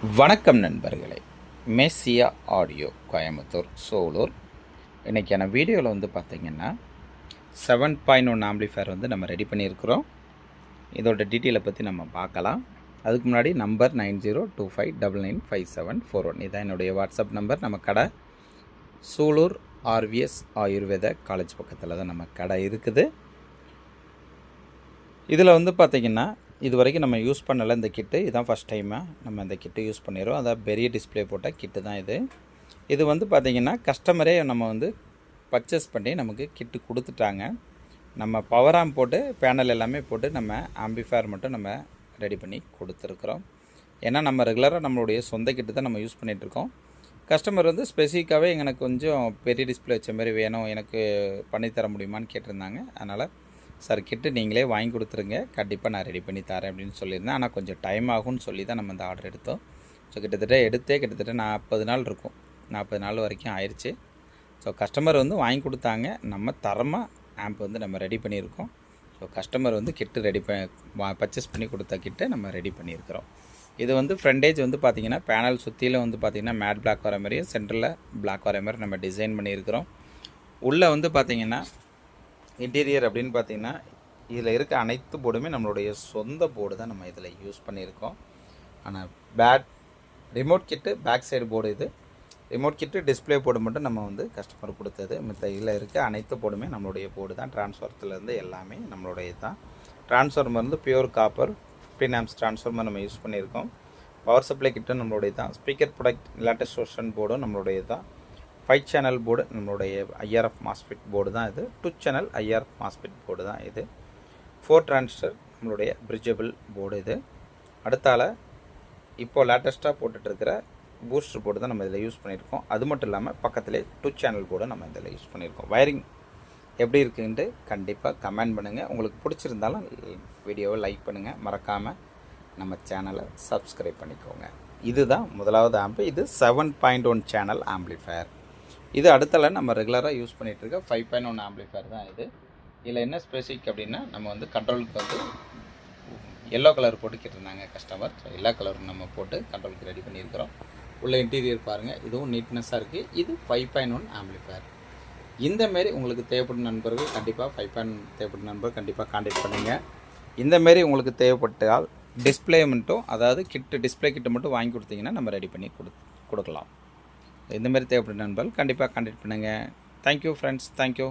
வணக்கம் நண்பர்களே. Messiah audio Coimbatore Sulur. இன்றைக்கான வீடியோவில் வந்து பார்த்திங்கன்னா 7.1 ஆம்பிளிஃபயர் வந்து நம்ம ரெடி பண்ணியிருக்கிறோம். இதோட டீட்டெயிலை பற்றி நம்ம பார்க்கலாம். அதுக்கு முன்னாடி நம்பர் 9025995741 இதான் என்னுடைய வாட்ஸ்அப் நம்பர். நம்ம கடை சூலூர் ஆர்விஎஸ் ஆயுர்வேத காலேஜ் பக்கத்தில் தான் நம்ம கடை இருக்குது. இதில் வந்து பார்த்திங்கன்னா இது வரைக்கும் நம்ம யூஸ் பண்ணலை இந்த கிட்டு. இதுதான் ஃபஸ்ட் டைமாக நம்ம இந்த கிட்டு யூஸ் பண்ணிடுறோம். அதாவது பெரிய டிஸ்பிளே போட்ட கிட்டு தான் இது. இது வந்து பார்த்திங்கன்னா கஸ்டமரே நம்ம வந்து பர்ச்சேஸ் பண்ணி நமக்கு கிட்டு கொடுத்துட்டாங்க. நம்ம பவர் ஆம்ப் போட்டு பேனல் எல்லாமே போட்டு நம்ம ஆம்பிஃபயர் மட்டும் நம்ம ரெடி பண்ணி கொடுத்துருக்குறோம். ஏன்னா நம்ம ரெகுலராக நம்மளுடைய சொந்த கிட்டு தான் நம்ம யூஸ் பண்ணிகிட்ருக்கோம். கஸ்டமர் வந்து ஸ்பெசிஃபிக்காகவே எனக்கு கொஞ்சம் பெரிய டிஸ்பிளே வச்ச மாதிரி வேணும், எனக்கு பண்ணித்தர முடியுமான்னு கேட்டிருந்தாங்க. அதனால் சார் கிட்டு நீங்களே வாங்கி கொடுத்துருங்க, கண்டிப்பாக நான் ரெடி பண்ணி தரேன் அப்படின்னு சொல்லியிருந்தேன். ஆனால் கொஞ்சம் டைம் ஆகும்னு சொல்லி தான் நம்ம இந்த ஆர்டர் எடுத்தோம். ஸோ கிட்டத்தட்ட 40 நாள் இருக்கும், 40 நாள் வரைக்கும் ஆயிடுச்சு. ஸோ கஸ்டமர் வந்து வாங்கி கொடுத்தாங்க. நம்ம தரமாக ஆம்ப் வந்து நம்ம ரெடி பண்ணியிருக்கோம். ஸோ கஸ்டமர் வந்து கிட்டு ரெடி பர்ச்சேஸ் பண்ணி கொடுத்த கிட்டை நம்ம ரெடி பண்ணியிருக்கிறோம். இது வந்து ஃப்ரண்டேஜ் வந்து பார்த்திங்கன்னா பேனல் சுற்றியில் வந்து பார்த்திங்கன்னா மேட் பிளாக் வர மாதிரியும் சென்டரில் பிளாக் வர மாதிரி நம்ம டிசைன் பண்ணியிருக்கிறோம். உள்ளே வந்து பார்த்திங்கன்னா இன்டீரியர் அப்படின்னு பார்த்திங்கன்னா இதில் இருக்க அனைத்து போர்டுமே நம்மளுடைய சொந்த போர்டு தான் நம்ம இதில் யூஸ் பண்ணியிருக்கோம். ஆனால் remote kit back side board இது. ரிமோட் கிட்டு டிஸ்பிளே போர்டு மட்டும் நம்ம வந்து கஸ்டமர் கொடுத்தது. மற்ற இதில் இருக்க அனைத்து போர்டுமே நம்மளுடைய போர்டு தான். டிரான்ஸ்ஃபார்மர்லேருந்து எல்லாமே நம்மளுடைய தான். டிரான்ஸ்ஃபார்மர் வந்து பியூர் காப்பர் 15 ஆம்ப்ஸ் டிரான்ஸ்ஃபார்மர் நம்ம யூஸ் பண்ணியிருக்கோம். பவர் சப்ளை கிட்டும் நம்மளுடைய தான். ஸ்பீக்கர் ப்ராடக்ட் லேட்டஸ்ட் வெர்ஷன் போர்டும் நம்மளுடைய தான். 5 சேனல் போர்டு நம்மளுடைய ஐஆர்எஃப் மாஸ்ஃபெட் போர்டு தான் இது. 2 சேனல் ஐஆர்எஃப் மாஸ்ஃபெட் போர்டு தான் இது. 4 டிரான்சிஸ்டர் நம்மளுடைய பிரிட்ஜபிள் போர்டு இது. அடுத்தால இப்போது லேட்டஸ்ட்டாக போட்டுட்ருக்கிற பூஸ்டர் போர்டு தான் நம்ம இதில் யூஸ் பண்ணியிருக்கோம். அது மட்டும் இல்லாமல் பக்கத்துலேயே 2 சேனல் போர்டு நம்ம இதில் யூஸ் பண்ணியிருக்கோம். வயரிங் எப்படி இருக்குன்ட்டு கண்டிப்பாக கமெண்ட் பண்ணுங்கள். உங்களுக்கு பிடிச்சிருந்தாலும் வீடியோவை லைக் பண்ணுங்கள். மறக்காமல் நம்ம சேனலை சப்ஸ்கிரைப் பண்ணிக்கோங்க. இதுதான் முதலாவது ஆம்பு. இது 7.1 சேனல் ஆம்பிளிஃபயர். இது அடுத்தால நம்ம ரெகுலராக யூஸ் பண்ணிகிட்ருக்க 5.1 ஆம்பிளிஃபயர் தான் இது. இதில் என்ன ஸ்பெசிஃபிக் அப்படின்னா நம்ம வந்து கண்ட்ரோலுக்கு வந்து எல்லோ கலர் போட்டு கேட்டிருந்தாங்க கஸ்டமர். ஸோ எல்லா கலரும் நம்ம போட்டு கண்ட்ரோலுக்கு ரெடி பண்ணியிருக்கிறோம். உள்ள இன்டீரியர் பாருங்கள், இதுவும் நீட்னஸாக இருக்குது. இது 5.1 ஆம்பிளிஃபயர். இந்தமாரி உங்களுக்கு தேவைப்படும் நண்பர்கள் கண்டிப்பாக 5.1 தேவைப்படும் நண்பர்கள் கண்டிப்பாக கான்டாக்ட் பண்ணுங்கள். இந்தமாரி உங்களுக்கு தேவைப்பட்டால் டிஸ்பிளே மட்டும், அதாவது டிஸ்பிளே கிட்டு மட்டும் வாங்கி கொடுத்தீங்கன்னா நம்ம ரெடி பண்ணி கொடுக்கலாம். இந்தமாரி தேவைப்படும் நண்பர்கள் கண்டிப்பாக கான்டாக்ட் பண்ணுங்கள். Thank you friends, thank you.